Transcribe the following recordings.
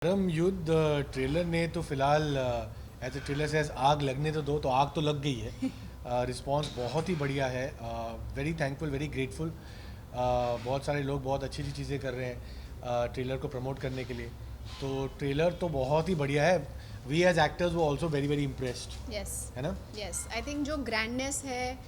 परम युद्ध ट्रेलर ने तो फिलहाल एज ए ट्रेलर से आग लगने तो दो, तो आग तो लग गई है। रिस्पांस बहुत ही बढ़िया है। Very thankful, very grateful. बहुत सारे लोग बहुत अच्छी अच्छी चीज़ें कर रहे हैं ट्रेलर को प्रमोट करने के लिए। तो ट्रेलर तो बहुत ही बढ़िया है। वी एज एक्टर्स वो also very very impressed, yes है ना। यस आई थिंक जो ग्रैंडनेस है,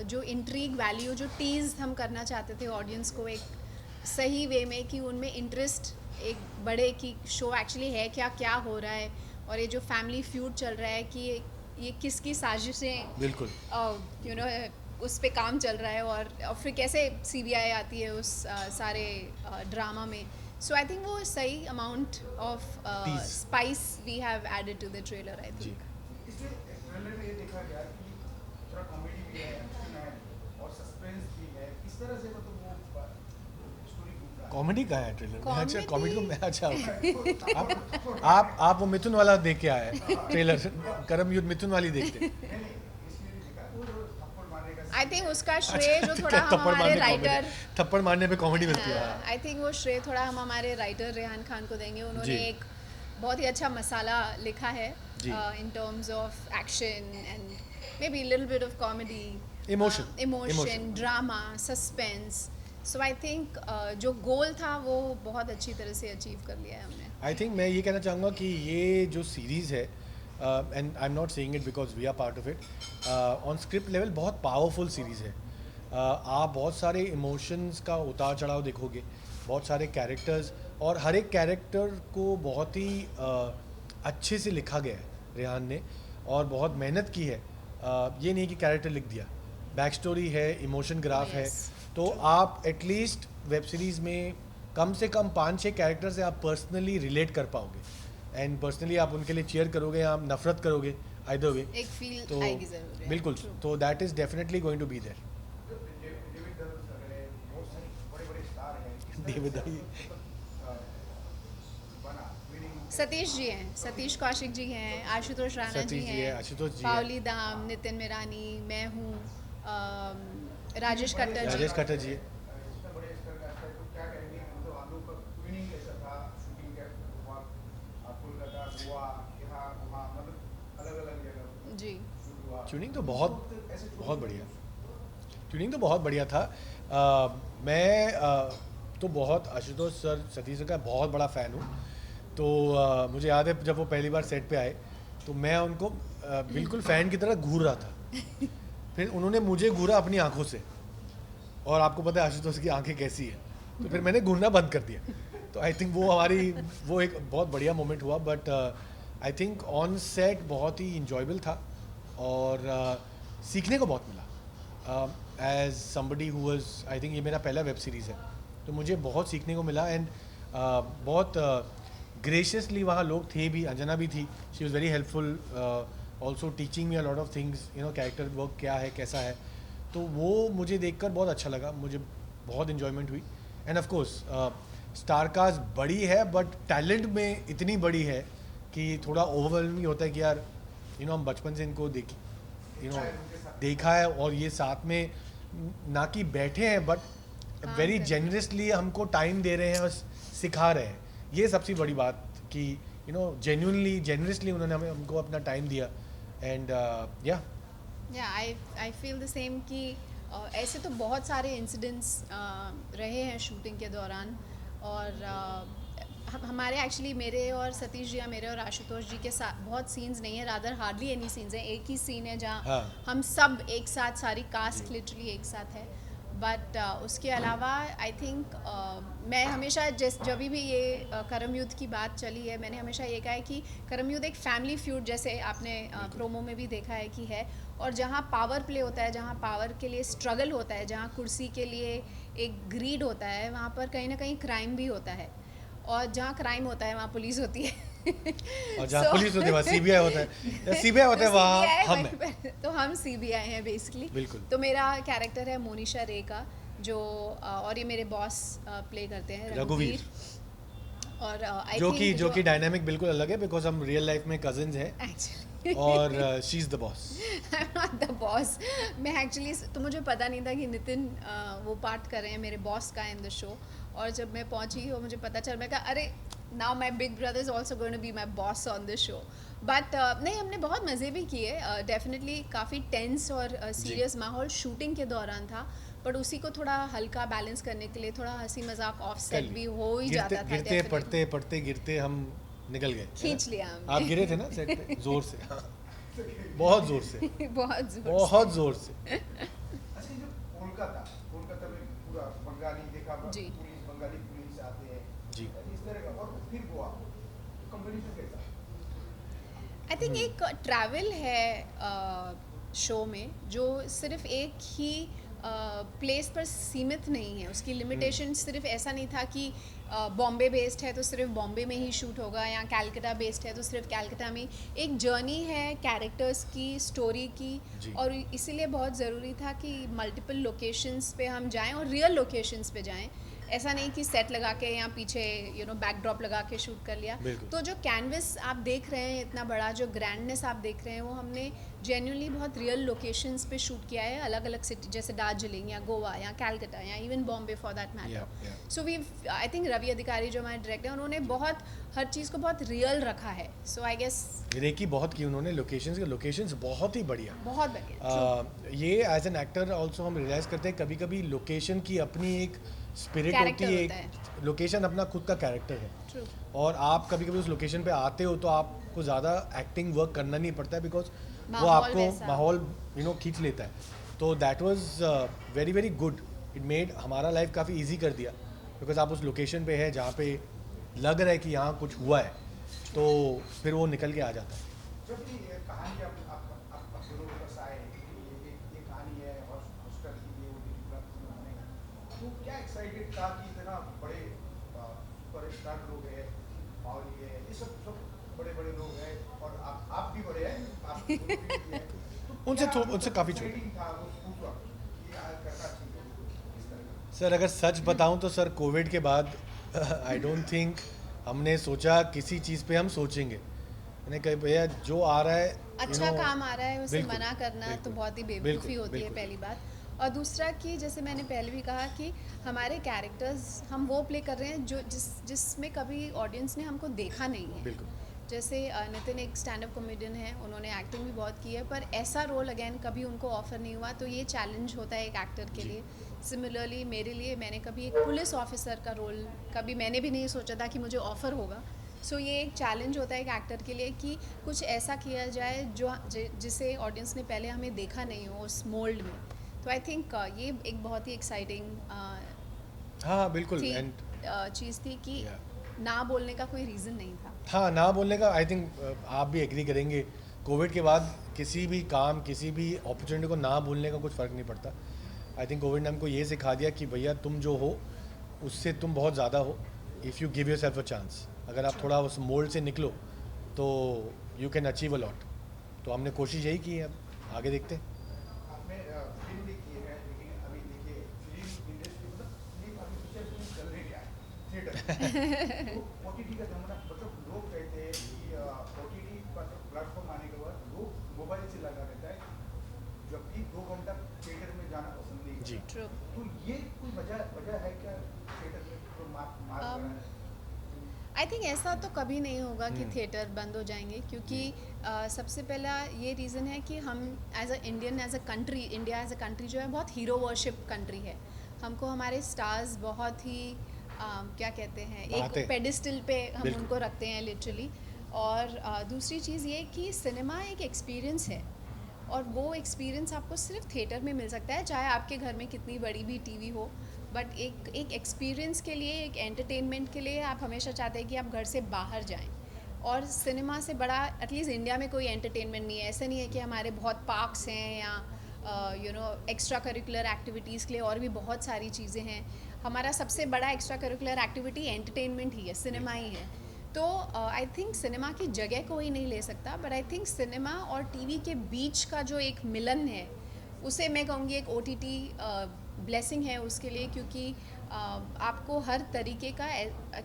जो इंट्रीग वैल्यू, जो टीज हम करना चाहते थे ऑडियंस को एक सही वे में कि उनमें इंटरेस्ट एक बड़े कि शो एक्चुअली है क्या क्या हो रहा है, और ये जो फैमिली फ्यूड चल रहा है कि ये किसकी साजिशें बिल्कुल। यू नो उस पे काम चल रहा है, और फिर कैसे सीबीआई आती है उस सारे ड्रामा में. सो आई थिंक वो सही amount of tease. Spice we have added to the trailer I जी। थिंक. इसमें ट्रेलर में ये देखा गया कि थोड़ा कॉमेडी भी है, एक्शन है और सस्पेंस भी है. किस तरह से मतलब वो स्टोरी घूम रहा है? कॉमेडी का है ट्रेलर में? अच्छा, कॉमेडी तो मैं अच्छा Comedy- आप वो मिथुन वाला देख के आए ट्रेलर। करम युद्ध मिथुन वाली देखते। नहीं नहीं, इसमें भी देखा वो जो थप्पड़ मारने का आई थिंक उसका श्रेय जो थोड़ा हम थप्पड़ हमारे मारने राइटर, comedy- थप्पड़ मारने पे कॉमेडी मिलती है। आई थिंक वो श्रेय थोड़ा हम हमारे राइटर रेहान खान को देंगे. उन्होंने जी। एक बहुत ही अच्छा मसाला लिखा है जी। In terms of action and may be little bit of comedy, Emotion. Emotion, drama, suspense. So I think जो गोल था वो बहुत अच्छी तरह से अचीव कर लिया है हमने. आई थिंक मैं ये कहना चाहूँगा कि ये जो सीरीज़ है, and I am not saying it because we are part of it, on script level बहुत पावरफुल सीरीज़ है. आप बहुत सारे इमोशंस का उतार चढ़ाव देखोगे, बहुत सारे कैरेक्टर्स, और हर एक कैरेक्टर को बहुत ही अच्छे से लिखा गया है रेहान ने, और बहुत मेहनत की है. ये नहीं कि कैरेक्टर लिख दिया, बैक स्टोरी है, इमोशन ग्राफ है. Yes, तो आप एटलीस्ट वेब सीरीज़ में कम से कम 5-6 कैरेक्टर से आप पर्सनली रिलेट कर पाओगे, एंड पर्सनली आप उनके लिए चीयर करोगे या आप नफरत करोगे, आइदर वे. एक फील तो आएगी जरूर. बिल्कुल, True. तो that is definitely going to be there. David डर्स वगैरह बहुत सारे बड़े बड़े स्टार हैं. किस तरह डेविड से आई. मतलब, बना विनिंग सतीश जी हैं, सतीश कौशिक जी हैं, आशुतोष राणा जी सतीश जी है, हैं, आशुतोष जी है, पावली दाम, नितिन मिरानी, मैं हूँ, राजेश खट्टर जी. राजेश खट्टर जी है. इतना बड़े स्टार का है तो क्या कहेंगे, मतलब आप लोग का विनिंग कैसा था? शूटिंग का वहाँ कोलकाता, गोवा, यहाँ वहाँ मतलब अलग अलग जगह जी. शूट हुआ. ट्यूनिंग तो बहुत ऐसे shoot बहुत हुए. बढ़िया. ट्यूनिंग तो बहुत बढ़िया था. मैं तो बहुत आशुतोष सर, सतीश सर का बहुत बड़ा फ़ैन हूँ. तो मुझे याद है जब वो पहली बार सेट पे आए तो मैं उनको बिल्कुल फ़ैन की तरह घूर रहा था. फिर उन्होंने मुझे घूरा अपनी आंखों से, और आपको पता है आशुतोष की आंखें कैसी है, तो फिर मैंने घूरना बंद कर दिया. तो आई थिंक वो एक बहुत बढ़िया मोमेंट हुआ. But I think on set बहुत ही इंजॉयबल था, और सीखने को बहुत मिला. As somebody who was, I think ये मेरा पहला वेब सीरीज़ है, तो मुझे बहुत सीखने को मिला. एंड बहुत ग्रेशियसली वहाँ लोग थे भी, अंजना भी थी. She was very helpful, also teaching me a lot of things, you know character work क्या है, कैसा है. तो वो मुझे देखकर बहुत अच्छा लगा, मुझे बहुत इन्जॉयमेंट हुई. एंड ऑफ कोर्स स्टारकास्ट बड़ी है, बट टैलेंट में इतनी बड़ी है कि थोड़ा ओवरवेलमिंग होता है कि यार यू नो हम बचपन से इनको देखा है, और ये साथ में ना कि बैठे हैं, बट काम वेरी कर रहे हैं. जेनरसली हमको टाइम दे रहे हैं और सिखा रहे हैं. ये सबसे बड़ी बात कि यू नो जेन्युइनली जेनरसली उन्होंने हमें हमको अपना टाइम दिया. एंड या या आई फील द सेम कि ऐसे तो बहुत सारे इंसिडेंट्स रहे हैं शूटिंग के दौरान, और हमारे एक्चुअली मेरे और सतीश जी या मेरे और आशुतोष जी के साथ बहुत सीन्स नहीं है, रादर हार्डली एनी सीन्स हैं. एक ही सीन है जहाँ हाँ. हम सब एक साथ, सारी कास्ट लिटरली एक साथ है. बट उसके अलावा आई थिंक मैं हमेशा जब भी ये करम युद्ध की बात चली है, मैंने हमेशा ये कहा है कि करम युद्ध एक फैमिली फ्यूड जैसे आपने प्रोमो में भी देखा है कि है, और जहाँ पावर प्ले होता है, जहाँ पावर के लिए स्ट्रगल होता है, जहाँ कुर्सी के लिए एक ग्रीड होता है, वहाँ पर कहीं ना कहीं क्राइम भी होता है, और जहाँ क्राइम होता है वहाँ पुलिस होती है. और जहाँ So- पुलिस होती है वहाँ सीबीआई होता है, सीबीआई होता है वहाँ CBI हम वहीं हैं. पर- तो हम सीबीआई हैं बेसिकली. बिल्कुल. तो मेरा कैरेक्टर है मोनिशा रे का, जो और ये मेरे बॉस प्ले करते हैं रघुवीर. और I जो think कि डायनामिक बिल्कुल अलग है, बिकॉज हम रियल लाइफ में कजन्स हैं, Actually, और she is the boss. I'm not the boss. मैं एक्चुअली तो मुझे पता नहीं था कि नितिन वो पार्ट कर रहे हैं मेरे बॉस का इन द शो, और जब मैं पहुंची और मुझे पता चला, मैं कहा अरे now my big brother is also going to be my boss on this show. But नहीं, हमने बहुत मज़े भी किए. डेफिनेटली काफ़ी टेंस और सीरियस माहौल शूटिंग के दौरान था, बट उसी को थोड़ा हल्का बैलेंस करने के लिए थोड़ा हंसी मजाक ऑफ सेट भी हो ही जाता था. गिरते definitely. पढ़ते पढ़ते गिरते हम निकल गए. खींच लिया हमने. आप गिरे थे ना सेट पे जोर से. हाँ. बहुत जोर से. बहुत जोर से. अच्छा, ये जो कोलकाता में पूरा बंगाली देखा, जी. पुलिस बंगाली पुलिस आते हैं जी. इस तरह का, और फिर गोवा कॉम्बिनेशन कैसा? आई थिंक एक ट्रैवल है शो में जो सिर्फ एक ही प्लेस पर सीमित नहीं है. उसकी लिमिटेशन सिर्फ ऐसा नहीं था कि बॉम्बे बेस्ड है तो सिर्फ बॉम्बे में ही शूट होगा, या कैलकाटा बेस्ड है तो सिर्फ कैलकाटा में. एक जर्नी है कैरेक्टर्स की, स्टोरी की, और इसीलिए बहुत ज़रूरी था कि मल्टीपल लोकेशंस पे हम जाएं और रियल लोकेशंस पे जाएं. ऐसा नहीं कि सेट लगा के या पीछे बैकड्रॉप लगा के शूट कर लिया. तो जो कैनवस आप देख रहे हैं, इतना बड़ा जो ग्रैंडनेस आप देख रहे हैं, वो हमने जेन्युइनली बहुत रियल लोकेशंस पे शूट किया है. अलग अलग सिटी जैसे दार्जिलिंग या गोवा या कैलकाटा या even Bombay for that matter. So we I think Ravi Adhikari जो हमारे डायरेक्टर हैं, उन्होंने बहुत हर चीज़ को बहुत रियल रखा है. सो आई गेस रेकी बहुत की उन्होंने लोकेशंस बहुत ही बढ़िया. बहुत बढ़िया. ये एज एन एक्टर ऑल्सो हम रियलाइज करते हैं कभी कभी लोकेशन की अपनी एक स्पिरिट होती है. एक लोकेशन अपना खुद का कैरेक्टर है. True. और आप कभी कभी उस लोकेशन पे आते हो तो आपको ज़्यादा एक्टिंग वर्क करना नहीं पड़ता है, बिकॉज वो आपको माहौल खींच लेता है. तो that was very very good. It made हमारा लाइफ काफ़ी इजी कर दिया, बिकॉज आप उस लोकेशन पे है जहाँ पे लग रहा है कि यहाँ कुछ हुआ है, तो फिर वो निकल के आ जाता है. जब ये कहानी आप दोनों के पास आए, ये कहानी है हॉस्टल की, ये बनाने का, तो क्या एक्साइटेड था कि इतना बड़े सुपरस्टार लोग हैं, माहौली है, ये सब बड़े बड़े लोग हैं, और आप भी बड़े हैं, आप दोनों भी हैं, तो उनसे काफ़ी छोटे था उस वक्त कि करना चाहिए इस तरह का? सर. अगर सच बताऊं तो सर, कोविड के बाद आई डोंट थिंक हमने सोचा किसी चीज़ पे हम सोचेंगे. मैंने कहा भैया जो आ रहा है, अच्छा काम आ रहा है उसे बिल्कुल, मना करना तो बिल्कुल, बहुत ही बेवकूफ़ी होती है, बिल्कुल. पहली बात. और दूसरा कि जैसे मैंने पहले भी कहा कि हमारे कैरेक्टर्स हम वो प्ले कर रहे हैं जो जिसमें कभी ऑडियंस ने हमको देखा नहीं है. बिल्कुल. जैसे नितिन एक स्टैंड अप कॉमेडियन है, उन्होंने एक्टिंग भी बहुत की है, पर ऐसा रोल अगेन कभी उनको ऑफर नहीं हुआ. तो ये चैलेंज होता है एक एक्टर के लिए. सिमिलरली मेरे लिए, मैंने कभी एक पुलिस ऑफिसर का रोल कभी मैंने भी नहीं सोचा था कि मुझे ऑफ़र होगा. सो ये एक चैलेंज होता है एक एक्टर के लिए कि कुछ ऐसा किया जाए जो जिसे ऑडियंस ने पहले हमें देखा नहीं हो उस मोल्ड में. तो आई थिंक ये एक बहुत ही एक्साइटिंग हाँ बिल्कुल. चीज़ थी कि ना बोलने का कोई रीज़न नहीं था. हाँ, ना बोलने का आई थिंक आप भी एग्री करेंगे. कोविड के बाद किसी भी काम, किसी भी अपॉर्चुनिटी को ना बोलने का कुछ फ़र्क नहीं पड़ता. आई थिंक कोविड ने हमको ये सिखा दिया कि भैया तुम जो हो उससे तुम बहुत ज़्यादा हो, if you give your self a chance. अगर आप थोड़ा उस मोल्ड से निकलो तो you can achieve a lot. तो हमने कोशिश यही की है, अब आगे देखते हैं. आपने फिल्म भी की है, लेकिन अभी देखिए फिल्म इंडस्ट्री, मतलब फिल्म अभी पिक्चर फिल्म चल रही क्या है थिएटर. तो ओटीटी का जमाना, मतलब लोग कहते हैं कि ओटीटी का प्लेटफॉर्म आने के बाद लोग मोबाइल से लगा रहता है, जबकि 2 घंटा थिएटर में जाना पसंद नहीं जी. करता. तो ये कोई वजह है क्या थिएटर में जो मार रहा है? आई थिंक ऐसा तो कभी नहीं होगा कि थिएटर बंद हो जाएंगे, क्योंकि सबसे पहला ये रीज़न है कि हम as a Indian, as a country, India as a country जो है बहुत हीरो वर्शिप कंट्री है. हमको हमारे स्टार्स बहुत ही क्या कहते हैं, एक पेडिस्टल पे हम उनको रखते हैं लिटरली. और दूसरी चीज़ ये कि सिनेमा एक एक्सपीरियंस है, और वो एक्सपीरियंस आपको सिर्फ थिएटर में मिल सकता है, चाहे आपके घर में कितनी बड़ी भी टीवी हो. बट एक एक्सपीरियंस के लिए, एक एंटरटेनमेंट के लिए आप हमेशा चाहते हैं कि आप घर से बाहर जाएं. और सिनेमा से बड़ा एटलीस्ट इंडिया में कोई एंटरटेनमेंट नहीं है. ऐसा नहीं है कि हमारे बहुत पार्क्स हैं या एक्स्ट्रा करिकुलर एक्टिविटीज़ के लिए और भी बहुत सारी चीज़ें हैं. हमारा सबसे बड़ा एक्स्ट्रा करिकुलर एक्टिविटी एंटरटेनमेंट ही है, सिनेमा ही है. तो आई थिंक सिनेमा की जगह कोई नहीं ले सकता. बट आई थिंक सिनेमा और टीवी के बीच का जो एक मिलन है, उसे मैं कहूँगी एक ओटीटी ब्लेसिंग है उसके लिए. क्योंकि आपको हर तरीके का,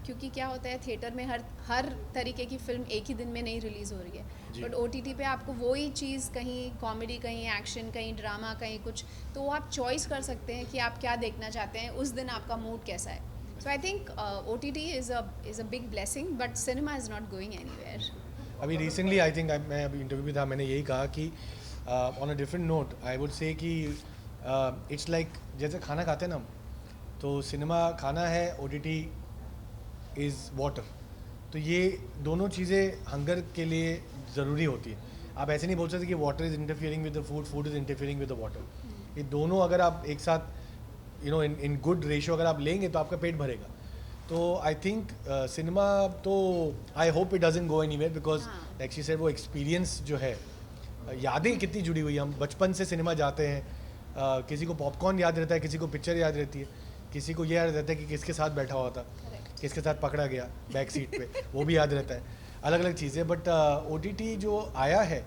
क्योंकि क्या होता है थिएटर में हर तरीके की फ़िल्म एक ही दिन में नहीं रिलीज़ हो रही है. बट ओटीटी पे आपको वही चीज़, कहीं कॉमेडी, कहीं एक्शन, कहीं ड्रामा, कहीं कुछ, तो वो आप चॉइस कर सकते हैं कि आप क्या देखना चाहते हैं, उस दिन आपका मूड कैसा है. So I think OTT is a big blessing, but cinema is not going anywhere. अभी रिसेंटली आई थिंक मैं अभी इंटरव्यू में था, मैंने यही कहा कि on a different note I would say कि इट्स लाइक जैसे खाना खाते हैं ना हम, तो सिनेमा खाना है, OTT इज़ वाटर। तो ये दोनों चीज़ें हंगर के लिए ज़रूरी होती है। आप ऐसे नहीं बोल सकते कि water is interfering with the food, food is interfering with the water. ये दोनों अगर आप एक साथ इन गुड रेशियो अगर आप लेंगे तो आपका पेट भरेगा। तो आई थिंक सिनेमा तो I hope it doesn't go anywhere because like she said वो एक्सपीरियंस जो है, यादें कितनी जुड़ी हुई हैं। हम बचपन से सिनेमा जाते हैं, किसी को पॉपकॉर्न याद रहता है, किसी को पिक्चर याद रहती है, किसी को ये याद रहता है कि किसके साथ बैठा हुआ था, किसके साथ पकड़ा गया बैक सीट पे, वो भी याद रहता है। अलग अलग चीज़ें। बट OTT जो आया है,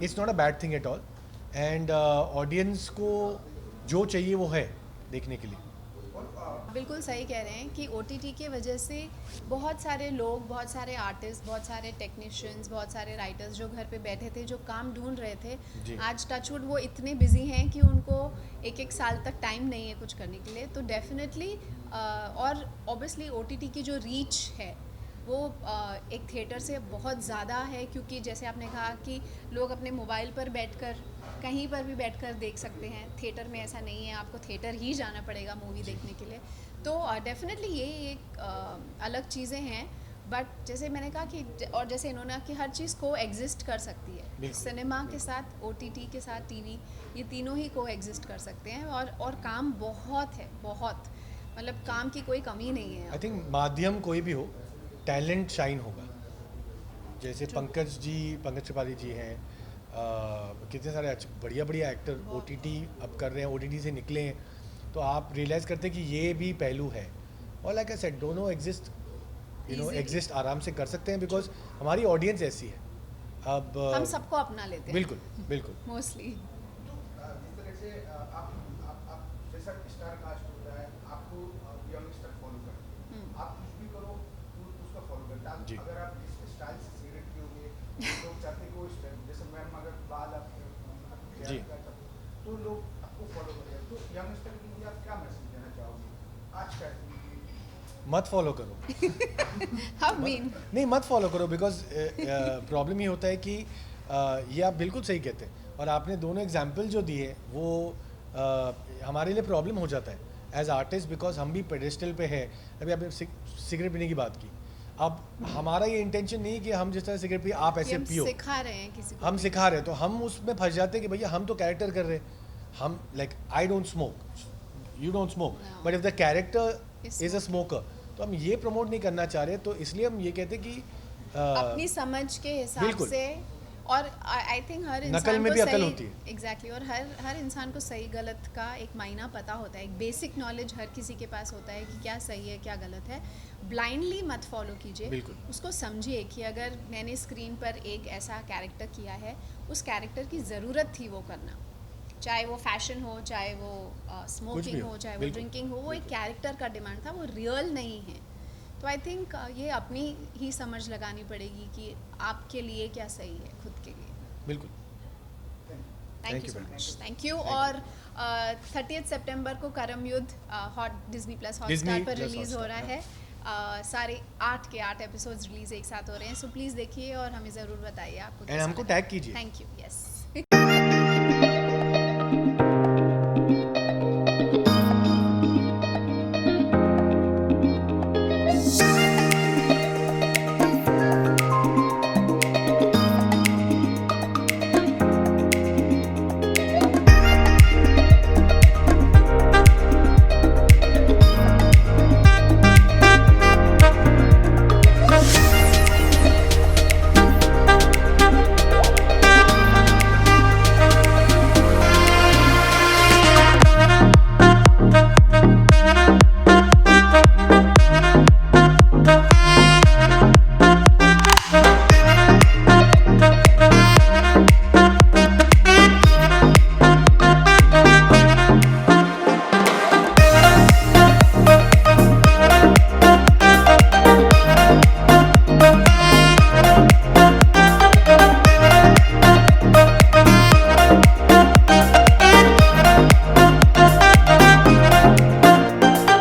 it's not a bad thing at all, and audience को जो चाहिए वो है देखने के लिए। बिल्कुल सही कह रहे हैं कि OTT के वजह से बहुत सारे लोग, बहुत सारे आर्टिस्ट, बहुत सारे टेक्नीशियंस, बहुत सारे राइटर्स जो घर पे बैठे थे, जो काम ढूंढ रहे थे, आज टचवुड वो इतने बिजी हैं कि उनको एक एक साल तक टाइम नहीं है कुछ करने के लिए। तो डेफिनेटली और ऑब्वियसली OTT की जो रीच है वो एक थिएटर से बहुत ज़्यादा है, क्योंकि जैसे आपने कहा कि लोग अपने मोबाइल पर बैठकर कहीं पर भी बैठकर देख सकते हैं। थिएटर में ऐसा नहीं है, आपको थिएटर ही जाना पड़ेगा मूवी देखने के लिए। तो डेफिनेटली ये एक अलग चीज़ें हैं। बट जैसे मैंने कहा कि और जैसे इन्होंने कहा कि हर चीज़ को एग्जिस्ट कर सकती है, सिनेमा के साथ, OTT के साथ टीवी, ये तीनों ही को एग्जिस्ट कर सकते हैं। और काम बहुत है, बहुत, मतलब काम की कोई कमी नहीं है। आई थिंक माध्यम कोई भी हो, टैलेंट शाइन होगा। जैसे पंकज त्रिपाठी जी हैं, कितने सारे बढ़िया बढ़िया एक्टर OTT अब कर रहे हैं, OTT से निकले हैं, तो आप रियलाइज़ करते हैं कि ये भी पहलू है। और लाइक आई सेड, दोनों एग्जिस्ट आराम से कर सकते हैं बिकॉज हमारी ऑडियंस ऐसी है। अब हम सबको अपना लेते हैं। बिल्कुल बिल्कुल मोस्टली तो जिस तरह से आप जैसा स्टार कास्ट होता है, आपको यंगस्टर फॉलो करते हैं, आप कुछ भी करो तो उसका फॉलो करते हैं। जी। अगर आप इस स्टाइल से सिगरेट पियोगे, लोग चाहते हैं कि वो स्टाइल, जैसे मैम अगर बाल आप जी। तो लोग आपको फॉलो करेंगे। तो यंगस्टर के लिए आप क्या मैसेज देना चाहोगे आज का? मत फॉलो करो। How mean? नहीं, मत फॉलो करो बिकॉज प्रॉब्लम ये होता है कि ये आप बिल्कुल सही कहते हैं, और आपने दोनों एग्जाम्पल जो दिए वो हमारे लिए प्रॉब्लम हो जाता है एज आर्टिस्ट, बिकॉज हम भी पेडेस्टल पे है। अभी आपने सिगरेट पीने की बात की, अब हमारा ये इंटेंशन नहीं है कि हम जिस तरह सिगरेट पिए आप ऐसे हम पियो, सिखा रहे हैं किसी को, हम सिखा रहे हैं, तो हम उसमें फंस जाते हैं कि भैया हम तो कैरेक्टर कर रहे हैं। हम like I don't smoke, you don't smoke, No. But if the character Is is a smoker, तो हम ये प्रमोट नहीं करना चाह रहे। तो इसलिए हम ये कहते हैं कि अपनी समझ के हिसाब बिल्कुल। से। और आई थिंक हर नकल इंसान में को भी अकल सही, होती है। एग्जैक्टली, और हर इंसान को सही गलत का एक मायना पता होता है, एक बेसिक नॉलेज हर किसी के पास होता है कि क्या सही है क्या गलत है। ब्लाइंडली मत फॉलो कीजिए, बिल्कुल। उसको समझिए कि अगर मैंने स्क्रीन पर एक ऐसा कैरेक्टर किया है, उस कैरेक्टर की ज़रूरत थी वो करना, चाहे वो फैशन हो, चाहे वो स्मोकिंग हो, चाहे वो बिल्कुल। ड्रिंकिंग हो, वो एक कैरेक्टर का डिमांड था, वो रियल नहीं है। तो आई थिंक ये अपनी ही समझ लगानी पड़ेगी कि आपके लिए क्या सही है खुद के लिए। बिल्कुल। Thank Thank you you so very much, much. Thank you. Thank you. और 30 सितंबर को करम युद्ध Disney+ हॉटस्टार Disney पर Plus रिलीज़ हो Hotstar, रहा है। सारे 8 के 8 एपिसोड्स रिलीज एक साथ हो रहे हैं, सो प्लीज़ देखिए और हमें ज़रूर बताइए आपको And हमको tag कीजिए। Thank you. यस।